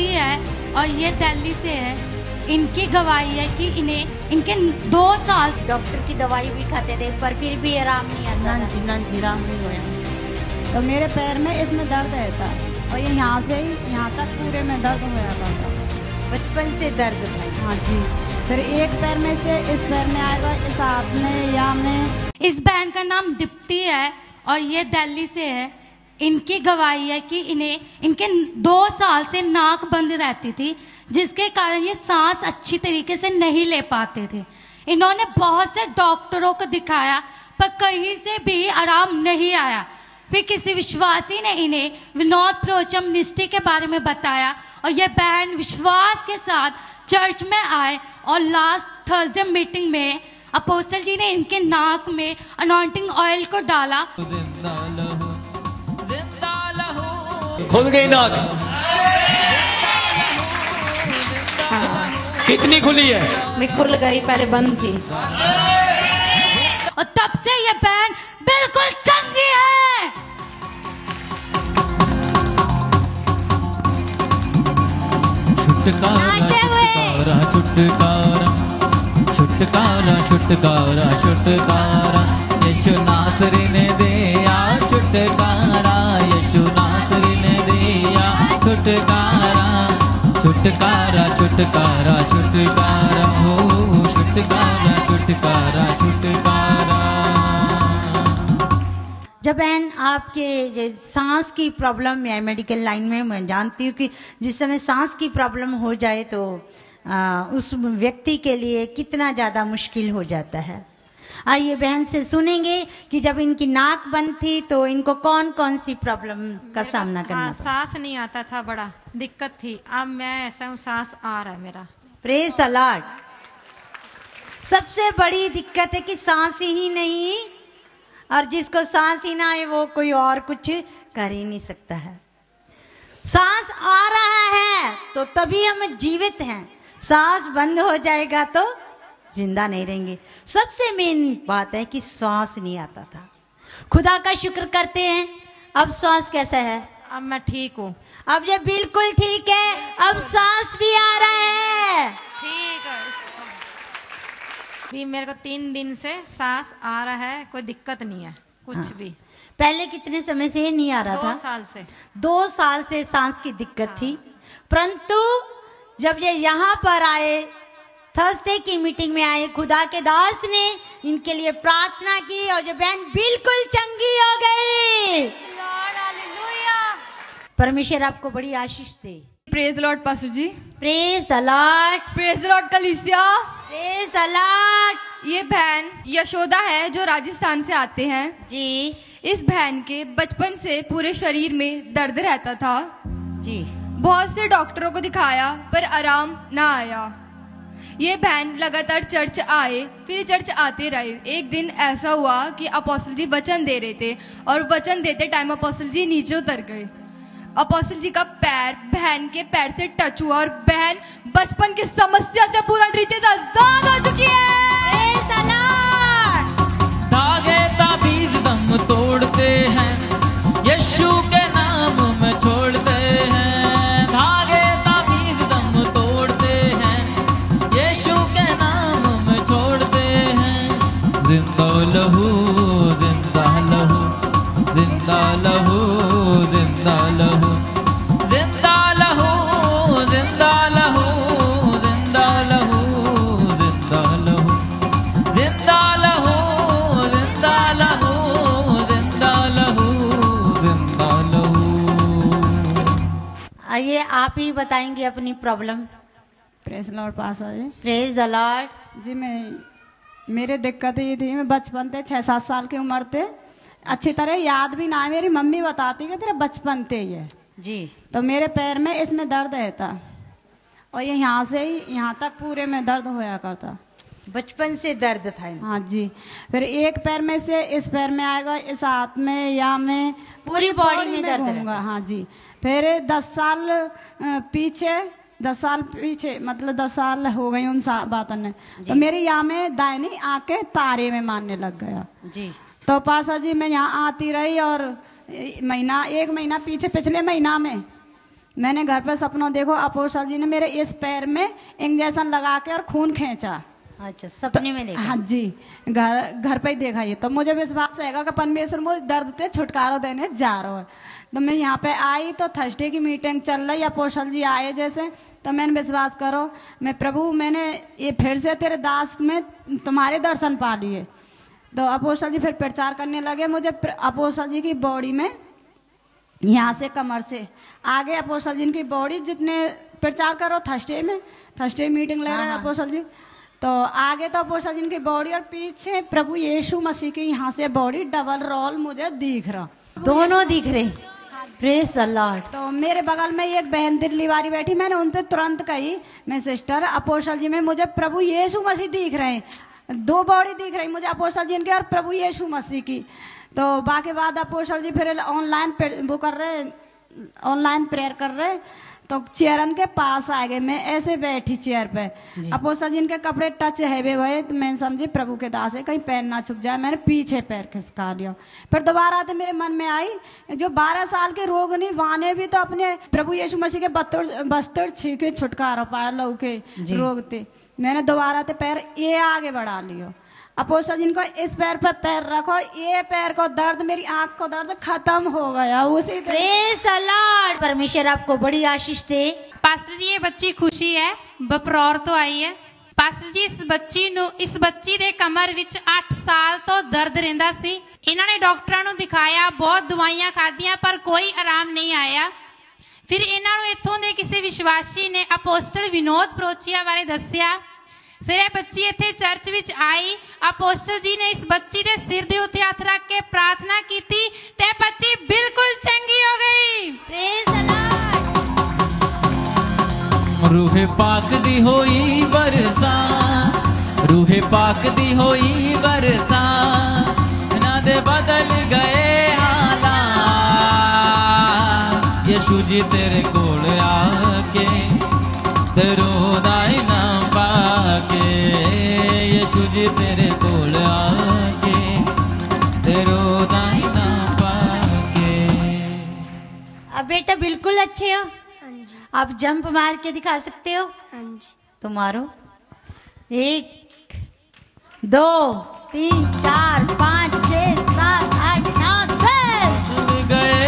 दीप्ति है और ये दिल्ली से है। इनकी गवाही है कि इनके 2 साल डॉक्टर की दवाई भी खाते थे पर फिर भी आराम नहीं आता। ना जी आराम नहीं होया। तो मेरे पैर में इसमें दर्द रहता और ये यहाँ से ही यहाँ तक पूरे में दर्द होया करता। बचपन से दर्द था। हाँ जी। फिर एक पैर में से इस पैर में आएगा, इस हाथ में या में। इस बहन का नाम दीप्ति है और ये दिल्ली से है। इनकी गवाही है कि इनके 2 साल से नाक बंद रहती थी, जिसके कारण ये सांस अच्छी तरीके से नहीं ले पाते थे। इन्होंने बहुत से डॉक्टरों को दिखाया पर कहीं से भी आराम नहीं आया। फिर किसी विश्वासी ने इन्हें विनोद प्रोचम निष्ठि के बारे में बताया और ये बहन विश्वास के साथ चर्च में आए और लास्ट थर्सडे मीटिंग में अपोस्टल जी ने इनके नाक में अनॉइंटिंग ऑयल को डाला। खुल गई नाक। कितनी खुली है? मैं खुल गई, पहले बंद थी। और तब से ये बहन बिल्कुल चंगी है। छुटकारा छुटकारा छुटकारा छुटकारा छुटकारा यीशु नासरी ने दिया छुटकारा, यीशु नासरी ने दिया छुटकारा, छुटकारा छुटकारा छुटकारा हो छुटकारा छुटकारा छुटकारा। जब बहन आपके सांस की प्रॉब्लम या मेडिकल लाइन में मैं जानती हूँ कि जिस समय सांस की प्रॉब्लम हो जाए तो उस व्यक्ति के लिए कितना ज़्यादा मुश्किल हो जाता है। आइए बहन से सुनेंगे कि जब इनकी नाक बंद थी तो इनको कौन कौन सी प्रॉब्लम का सामना करना पड़ा। सांस नहीं आता था, बड़ा दिक्कत थी। अब मैं ऐसा हूँ, सांस आ रहा है मेरा। Praise the Lord. सबसे बड़ी दिक्कत है कि सांस ही नहीं, और जिसको सांस ही ना आए वो कोई और कुछ कर ही नहीं सकता है। सांस आ रहा है तो तभी हम जीवित हैं, सांस बंद हो जाएगा तो जिंदा नहीं रहेंगे। सबसे मेन बात है कि सांस नहीं आता था। खुदा का शुक्र करते हैं, अब सांस कैसा है? अब मैं ठीक हूँ। अब ये बिल्कुल ठीक है, अब सांस भी आ रहा है। ठीक है। भी मेरे को 3 दिन से सांस आ रहा है, कोई दिक्कत नहीं है कुछ भी। पहले कितने समय से नहीं आ रहा था? 2 साल से। 2 साल से सांस की दिक्कत थी, परंतु जब ये यहाँ पर आए, थर्सडे की मीटिंग में आए, खुदा के दास ने इनके लिए प्रार्थना की और ये बहन बिल्कुल चंगी हो गई। परमेश्वर आपको बड़ी आशीष दे। Praise the Lord pastor ji. Praise the lord. Praise the lord कलीसिया। Praise the Lord. ये बहन यशोदा है जो राजस्थान से आते हैं जी। इस बहन के बचपन से पूरे शरीर में दर्द रहता था जी। बहुत से डॉक्टरों को दिखाया पर आराम ना आया। ये बहन लगातार चर्च आए, फिर चर्च आते रहे। एक दिन ऐसा हुआ कि अपोस्टल जी वचन दे रहे थे और वचन देते टाइम अपोस्टल जी नीचे उतर गए। अपोस्टल जी का पैर बहन के पैर से टच हुआ और बहन बचपन की समस्या से पूरा तरीके से आजाद हो चुकी है। धागे ताबीज दम तोड़ते हैं, यीशु के नाम में छोड़ते हैं। धागे ताबीज दम तोड़ते हैं, यीशु के नाम में छोड़ते हैं। जिंदा लहू जिंदा लहू जिंदा लहू जिंदा लहू जिंदा लहू जिंदा लहू जिंदा लहू जिंदा लहू जिंदा लहू जिंदा लहू जिंदा लहू जिंदा लहू। आइए आप ही बताएंगे अपनी problem. Praise the Lord pastor ji. Praise the lord. जी मेरे दिक्कत ये थी, मैं बचपन थे 6-7 साल की उम्र थे, अच्छी तरह याद भी ना है। मेरी मम्मी बताती कि तेरे बचपन थे ये जी। तो मेरे पैर में इसमें दर्द रहता और ये यहाँ से ही यहाँ तक पूरे में दर्द होया करता। बचपन से दर्द था। हाँ जी। फिर एक पैर में से इस पैर में आएगा, इस हाथ में या में पूरी बॉडी में दर्द होगा। हाँ जी। फिर 10 साल पीछे मतलब 10 साल हो गई उन बातों ने, तो मेरी यहाँ में दाहिनी आंखें तारे में मारने लग गया जी। तो पासा जी मैं यहाँ आती रही और एक महीना पीछे पिछले महीना में मैंने घर पे सपना देखो, अपोस्टल जी ने मेरे इस पैर में इंजेक्शन लगा के और खून खींचा। अच्छा, सपने में देखा? हाँ जी, घर पे ही देखा ये। तो मुझे विश्वास है कि परमेश्वर मुझे दर्द से छुटकारा देने जा रहा है। तो मैं यहाँ पे आई तो थर्सडे की मीटिंग चल रही, अपोस्टल जी आए जैसे, तो मैंने विश्वास करो मैं प्रभु मैंने ये फिर से तेरे दास में तुम्हारे दर्शन पा लिए। तो अपोस्टल जी फिर प्रचार करने लगे। मुझे अपोस्टल जी की बॉडी में यहाँ से कमर से आगे अपोस्टल जी की बॉडी जितने प्रचार करो थर्सडे मीटिंग ले रहे हैं अपोस्टल जी, तो आगे तो अपोस्टल जी की बॉडी और पीछे प्रभु यीशु मसीह की यहाँ से बॉडी डबल रोल मुझे दिख रहा, दोनों दिख रहे। Praise the Lord. तो मेरे बगल में एक बहन दिल्ली वाली बैठी, मैंने उनसे तुरंत कही, मैं सिस्टर अपोस्टल जी में मुझे प्रभु यीशु मसीह दिख रहे हैं, 2 बॉडी दिख रही मुझे अपोस्टल जी की और प्रभु यीशु मसीह की। तो बाकी बाद अपोस्टल जी फिर ऑनलाइन वो कर रहे, ऑनलाइन प्रेयर कर रहे, तो चेयरन के पास आ गए, मैं ऐसे बैठी चेयर पे, अपोस्टल जी के कपड़े टच हैवे हुए, तो मैं समझी प्रभु के दास है कहीं पैर ना छुप जाए, मैंने पीछे पैर खिसका लिया। फिर दोबारा आते मेरे मन में आई जो 12 साल के रोग नहीं वाने भी तो अपने प्रभु यीशु मसीह के बस्तर छीके छुटकारा पाया लहू के रोग थे। मैंने दोबारा ते पैर ये आगे बढ़ा लियो, अपोस्टल जी को इस पैर पर पैर रखो, ये पैर को दर्द, मेरी आंख को दर्द खत्म हो गया उसी। Praise the Lord. परमेश्वर आपको बड़ी आशीष दे। पास्टर जी ये बच्ची खुशी है, बपरौर तो आई है। पास्टर जी इस बच्ची ਦੇ ਕਮਰ ਵਿੱਚ 8 ਸਾਲ ਤੋਂ ਦਰਦ ਰਹਿੰਦਾ ਸੀ। ਇਹਨਾਂ ਨੇ ਡਾਕਟਰਾਂ ਨੂੰ ਦਿਖਾਇਆ, ਬਹੁਤ ਦਵਾਈਆਂ ਖਾਧੀਆਂ ਪਰ ਕੋਈ ਆਰਾਮ ਨਹੀਂ ਆਇਆ। ਫਿਰ ਇਹਨਾਂ ਨੂੰ ਇੱਥੋਂ ਦੇ ਕਿਸੇ ਵਿਸ਼ਵਾਸੀ ਨੇ ਅਪੋਸਟਲ ਵਿਨੋਦ ਪ੍ਰੋਚੀਆ ਬਾਰੇ ਦੱਸਿਆ। फिर यह बच्ची इत्थे चर्च विच आई, अपोस्टल जी ने इस बच्ची के सिर के उत्ते हथ रख के प्रार्थना की ते बच्ची बिल्कुल चंगी हो गई। Praise the Lord. रूहे पाक दी होई बरसा, रूहे पाक दी होई बरसा, ना दे बदल गए हालात। यीशु जी तेरे कोल आके तेरो दाई नाम पाके, यीशु जी तेरे कोल आके तेरो दाई नाम पाके। अब बेटा बिल्कुल अच्छे हो? हाँ जी। आप जंप मार के दिखा सकते हो? हाँ जी। तो मारो, 1 2 3 4 5 6 7 8 9 10 गए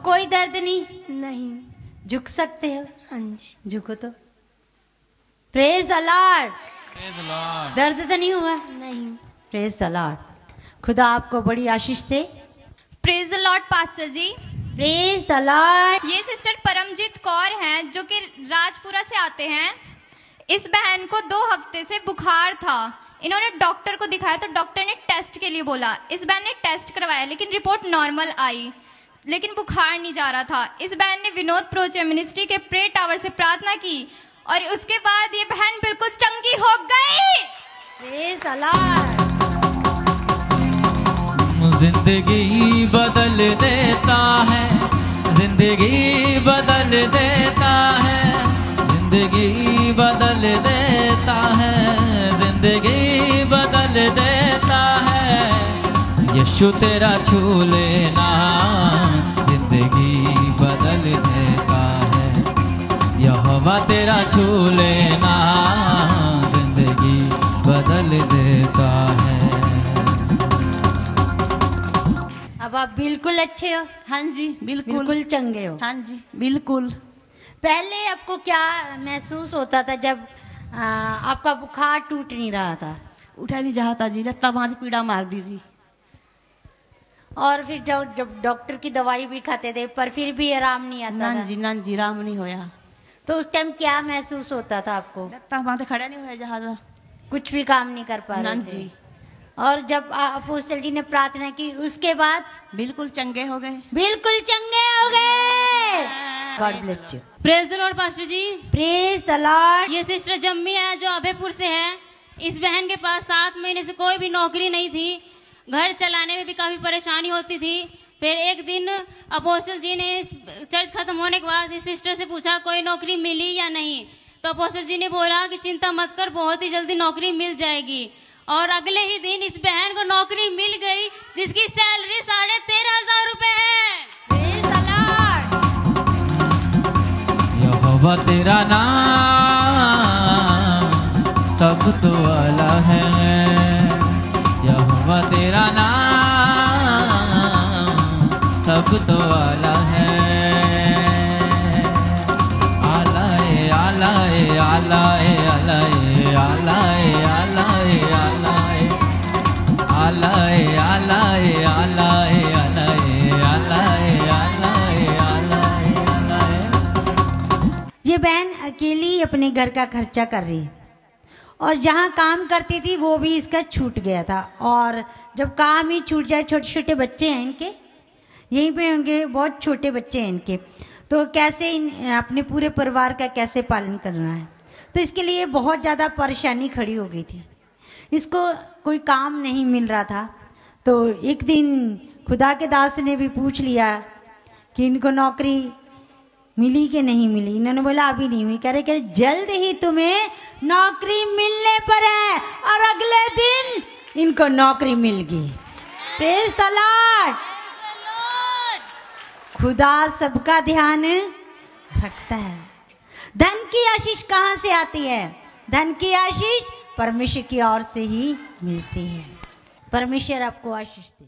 कोई दर्द नहीं? नहीं। झुक सकते हो? हाँ जी। झुको तो। Praise the lord. दर्द तो नहीं हुआ? नहीं। Praise the lord. खुदा आपको बड़ी आशीष दे। Praise the Lord pastor ji. Praise the Lord. ये सिस्टर परमजीत कौर हैं जो कि राजपुरा से आते हैं। इस बहन को 2 हफ्ते से बुखार था, इन्होंने डॉक्टर को दिखाया तो डॉक्टर ने टेस्ट के लिए बोला। इस बहन ने टेस्ट करवाया लेकिन रिपोर्ट नॉर्मल आई, लेकिन बुखार नहीं जा रहा था। इस बहन ने विनोद प्रोचे मिनिस्ट्री के प्रे टावर से प्रार्थना की और उसके बाद ये बहन बिल्कुल चंगी हो गई। Praise the Lord. जिंदगी बदल देता है, जिंदगी बदल देता है, जिंदगी बदल देता है, जिंदगी बदल देता है। यीशु तेरा छू लेना जिंदगी बदल देता है, यहोवा तेरा छू लेना जिंदगी बदल देता है। अब आप बिल्कुल अच्छे हो? हाँ जी बिल्कुल। बिल्कुल चंगे हो? हाँ जी बिल्कुल। पहले आपको क्या महसूस होता था जब आपका बुखार टूट नहीं रहा था? उठा नहीं जाता जी, तब आज पीड़ा मार दी जी। और फिर जब डॉक्टर की दवाई भी खाते थे पर फिर भी आराम नहीं आता था? ना जी आराम नहीं होया। तो उस टाइम क्या महसूस होता था आपको? वहां तो खड़ा नहीं हुआ जहां, कुछ भी काम नहीं कर पा रहे थे जी। और जब अपोस्टल जी ने प्रार्थना की उसके बाद बिल्कुल चंगे हो गए, बिल्कुल चंगे हो गए। God bless you. Praise the Lord pastor ji. Praise the Lord. ये सिस्टर जम्मी है जो अभयपुर से है। इस बहन के पास 7 महीने से कोई भी नौकरी नहीं थी, घर चलाने में भी काफ़ी परेशानी होती थी। फिर एक दिन अपोस्टल जी ने चर्च खत्म होने के बाद इस सिस्टर से पूछा कोई नौकरी मिली या नहीं, तो अपोस्टल जी ने बोला कि चिंता मत कर, बहुत ही जल्दी नौकरी मिल जाएगी। और अगले ही दिन इस बहन को नौकरी मिल गई जिसकी सैलरी 13,500 रुपए है। यहोवा तेरा नाम सब तो आला है, यहोवा तेरा नाम सब तो आला है। आलाए आलाए आलाए आलाए आलाए आलाए आलाए आलाए आलाए आलाए आलाए आलाए आलाए आलाए। ये बहन अकेली ही अपने घर का खर्चा कर रही है और जहाँ काम करती थी वो भी इसका छूट गया था। और जब काम ही छूट जाए, छोटे छोटे बच्चे हैं इनके, यहीं पे होंगे, बहुत छोटे बच्चे हैं इनके, तो कैसे अपने पूरे परिवार का कैसे पालन करना है। तो इसके लिए बहुत ज़्यादा परेशानी खड़ी हो गई थी। इसको कोई काम नहीं मिल रहा था। तो एक दिन खुदा के दास ने भी पूछ लिया कि इनको नौकरी मिली कि नहीं मिली। इन्होंने बोला अभी नहीं हुई। कह रहे जल्द ही तुम्हें नौकरी मिलने पर है। और अगले दिन इनको नौकरी मिल गई। Praise the lord. खुदा सबका ध्यान रखता है। धन की आशीष कहाँ से आती है? धन की आशीष परमेश्वर की ओर से ही मिलती है। परमेश्वर आपको आशीष दे।